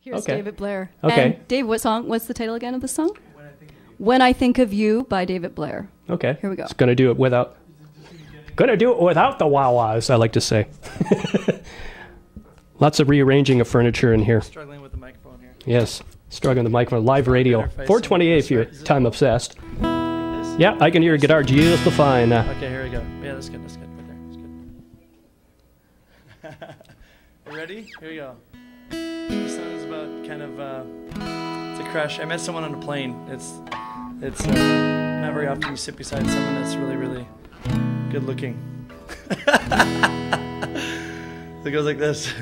Here's Okay. David Blair. Okay. And Dave, what's the title again of the song? When I Think of You by David Blair. Okay. Here we go. It's gonna do it without the wah-wahs, I like to say. Lots of rearranging of furniture in here. Struggling with the microphone here. Yes, struggling with the microphone. Live radio. 428 if you're time obsessed. Like Yeah, I can hear your guitar just fine. okay, here we go. Yeah, that's good. That's good. Right there. That's good. You ready? Here we go. This song is about kind of it's a crush. I met someone on a plane. It's not very often you sit beside someone that's really, really good looking. It goes like this.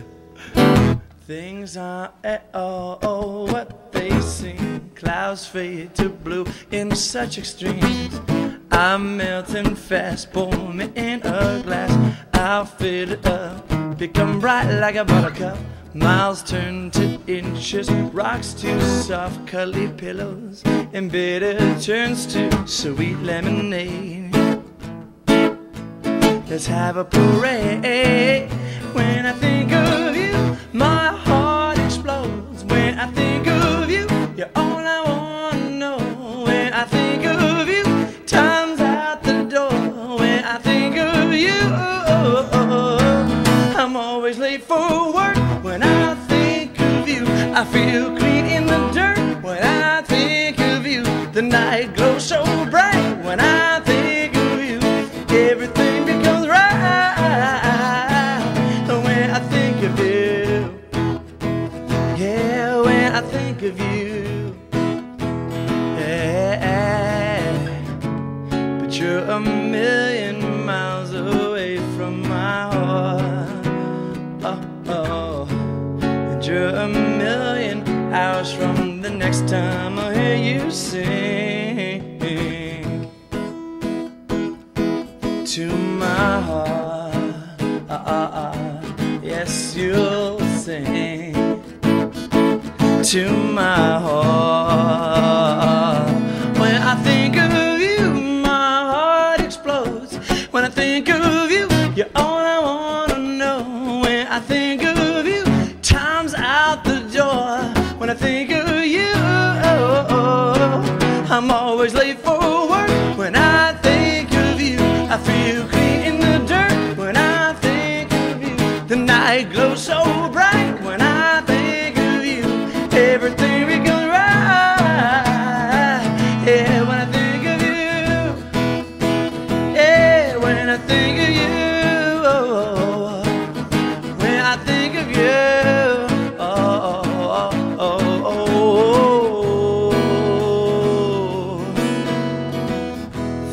Things aren't at all what they seem. Clouds fade to blue in such extremes. I'm melting fast, pour me in a glass. I'll fill it up, become bright like a buttercup. Miles turn to inches, rocks to soft cuddly pillows, and bitter turns to sweet lemonade. Let's have a parade. When I think of you, my heart explodes. When I think of you, you're all I wanna know. When I think of you, time's out the door. When I think of you, I'm always late for work. When I think of you, I feel clean in the dirt. When I think of you, the night glows so bright. When I think of you, everything becomes right. When I think of you, yeah, when I think of you, yeah. But you're a million miles away from my heart. Oh. And you're a million hours from the next time I hear you sing. To my heart, yes, you'll sing. To my heart. When I think of you, my heart explodes. When I think of you, you're all I wanna know. When I think of you, time's out the door. When I think of you, I'm always late for work. When I think of you, I feel clean in the dirt. When I think of you, the night glows so bright. When I think of you, everything becomes right. Yeah, when I think of you, yeah, when I think of you, when I think of you,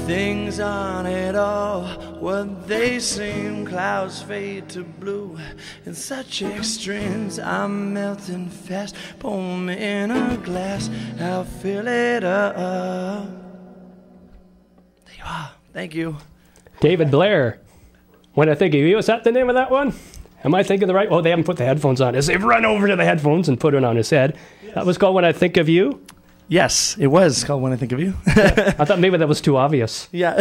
things aren't at all what they seem. Clouds fade to blue in such extremes. I'm melting fast, pour me in a glass. I'll fill it up. There you are. Thank you. David Blair. When I think of you, is that the name of that one? Am I thinking the right? Oh, they haven't put the headphones on. They've run over to the headphones and put it on his head. Yes. That was called When I Think of You? Yes, it was called When I Think of You. I thought maybe that was too obvious. Yeah.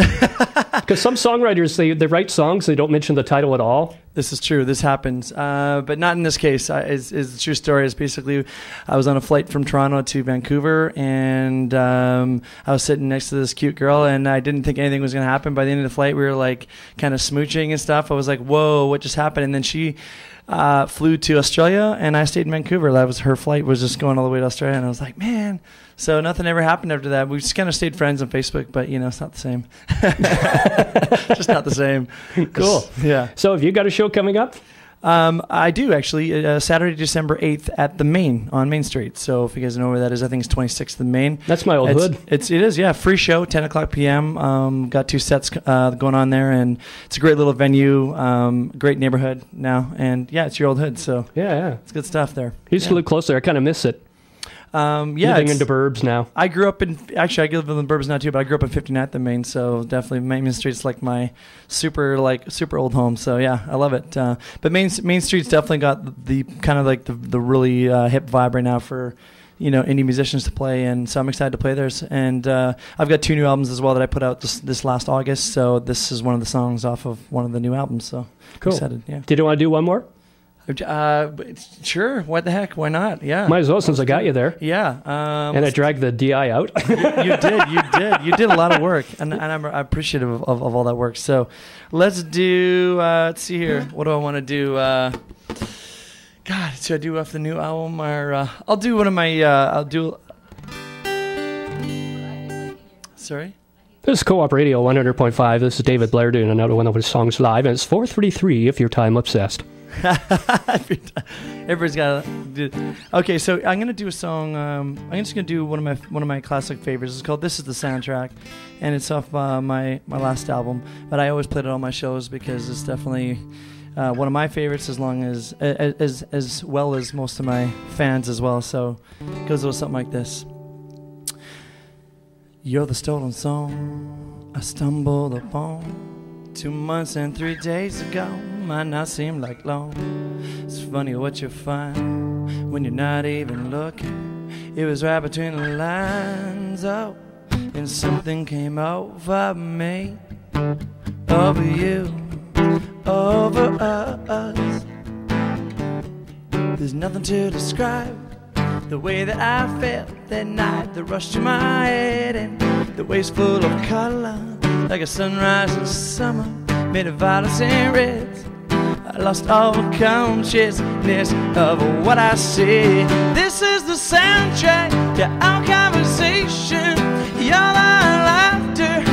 Because some songwriters, they write songs, they don't mention the title at all. This is true. This happens. But not in this case. It's a true story. It's basically, I was on a flight from Toronto to Vancouver, and I was sitting next to this cute girl, and I didn't think anything was going to happen. By the end of the flight, we were like kind of smooching and stuff. I was like, whoa, what just happened? And then she flew to Australia, and I stayed in Vancouver. That was her flight, was just going all the way to Australia, and I was like, man. So nothing ever happened after that. We just kind of stayed friends on Facebook, but, it's not the same. Just not the same. Cool. Yeah. So have you got a show coming up? I do, actually. Saturday, December 8th at the Main on Main Street. So if you guys know where that is, I think it's 26th and Main. That's my old hood. It is, yeah. Free show, 10 o'clock p.m. Got 2 sets going on there, and it's a great little venue, great neighborhood now. And, yeah, it's your old hood, so yeah. It's good stuff there. You used to live close there. I kind of miss it. Living in the burbs now. I grew up in, actually I live in the burbs now too, but I grew up in 59th and Main, so definitely Main Street's like my super old home. So yeah, I love it. But Main Street's definitely got the kind of like the really hip vibe right now for indie musicians to play, and so I'm excited to play theirs. And I've got 2 new albums as well that I put out this last August. So this is one of the songs off of one of the new albums. So cool. Excited, yeah. Did you want to do one more? Sure. What the heck? Why not? Yeah. Might as well since I got you there. Yeah. And I dragged the DI out. You did a lot of work, and I'm appreciative of all that work. So let's do. Let's see here. What do I want to do? God, should I do off the new album, or I'll do one of my. I'll do. Sorry. This is Co-op Radio 100.5. This is David Blair doing another one of his songs live, and it's 4:33 if you're time obsessed. Everybody's got to. Okay, so I'm gonna do a song. I'm just gonna do one of my classic favorites. It's called "This Is the Soundtrack," and it's off my last album. But I always play it on my shows because it's definitely one of my favorites, as well as most of my fans as well. So it goes a little something like this. You're the stolen song I stumbled upon 2 months and 3 days ago. Might not seem like long. It's funny what you find when you're not even looking. It was right between the lines, oh, and something came over me, over you, over us. There's nothing to describe the way that I felt that night, the rush to my head, and the waist full of color, like a sunrise in summer, made of violets and reds. I lost all consciousness of what I said. This is the soundtrack to our conversation. Your laughter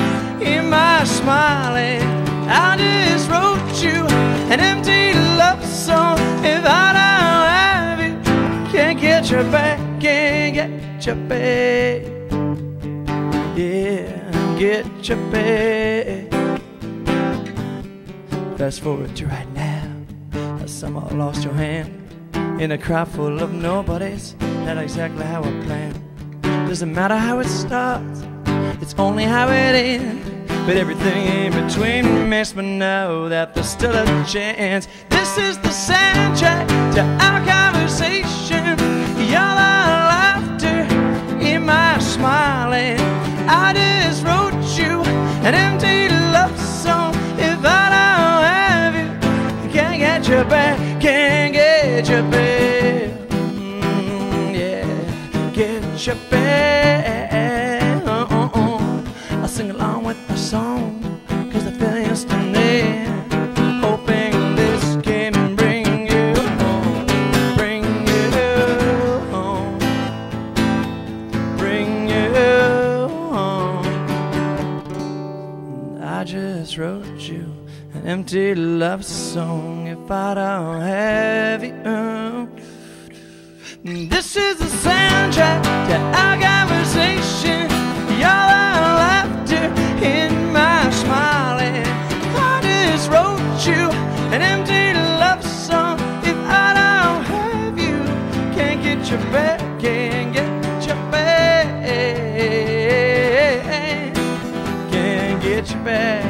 in my smiling. I just wrote you an empty love song. If I don't have it, can't get you back, can't get you back. Yeah, get you back. Fast forward to right now. Somehow lost your hand in a crowd full of nobodies. Not exactly how I planned. Doesn't matter how it starts, it's only how it ends. But everything in between makes me know that there's still a chance. This is the soundtrack to our conversation. Your laughter in my smiling. I just wrote you an empty love song. If I don't have you, can't get you back, can't get you back. Yeah, get you back. I'll sing along with the song, cause I feel instantly. Hoping this can bring you home, bring you home, bring you home. I just wrote you an empty love song. If I don't have you, this is the soundtrack to our conversation. Your laughter in my smiling. I just wrote you an empty love song. If I don't have you, can't get you back, can't get you back, can't get you back.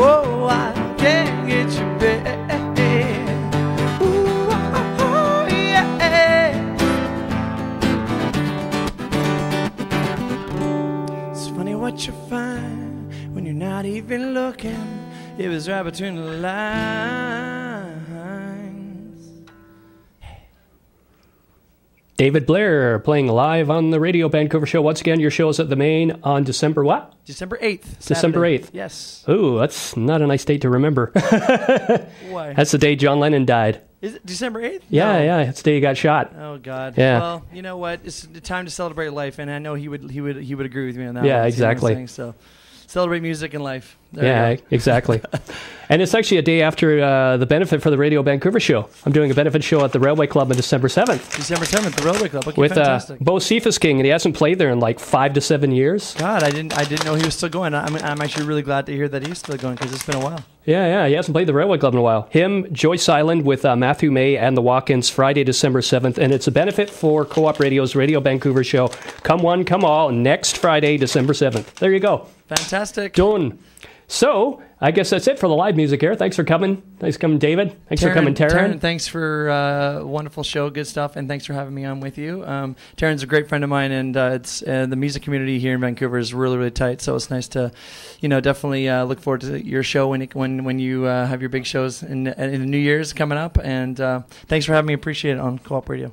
Oh, I can't get you back. Ooh, oh, yeah. It's funny what you find when you're not even looking. It was right between the lines. David Blair playing live on the Radio Vancouver show. Once again, your show is at the Main on December what? December 8th. Saturday. December 8th. Yes. Ooh, that's not a nice date to remember. Why? That's the day John Lennon died. Is it December 8th? Yeah, No. yeah. It's the day he got shot. Oh God. Yeah. Well, you know what? It's the time to celebrate life, and I know he would agree with me on that. Yeah, one. See what I'm exactly. saying? So, celebrate music and life. There Yeah, you go. exactly. And it's actually a day after the benefit for the Radio Vancouver show. I'm doing a benefit show at the Railway Club on December 7th. December 7th, the Railway Club. Okay, With fantastic. Bo Cephas King, and he hasn't played there in like 5 to 7 years. God, I didn't know he was still going. I'm actually really glad to hear that he's still going because it's been a while. Yeah, he hasn't played the Railway Club in a while. Him, Joyce Island with Matthew May and the Walk-Ins Friday, December 7th, and it's a benefit for Co-op Radio's Radio Vancouver show. Come one, come all, next Friday, December 7th. There you go. Fantastic. Done. So, I guess that's it for the live music here. Thanks for coming. Thanks for coming, David. Thanks for coming, Taryn. Thanks for a wonderful show, good stuff, and thanks for having me on with you. Taryn's a great friend of mine, and it's the music community here in Vancouver is really, really tight. So it's nice to, definitely look forward to your show when you have your big shows in the New Year's coming up. And thanks for having me. Appreciate it on Co-op Radio.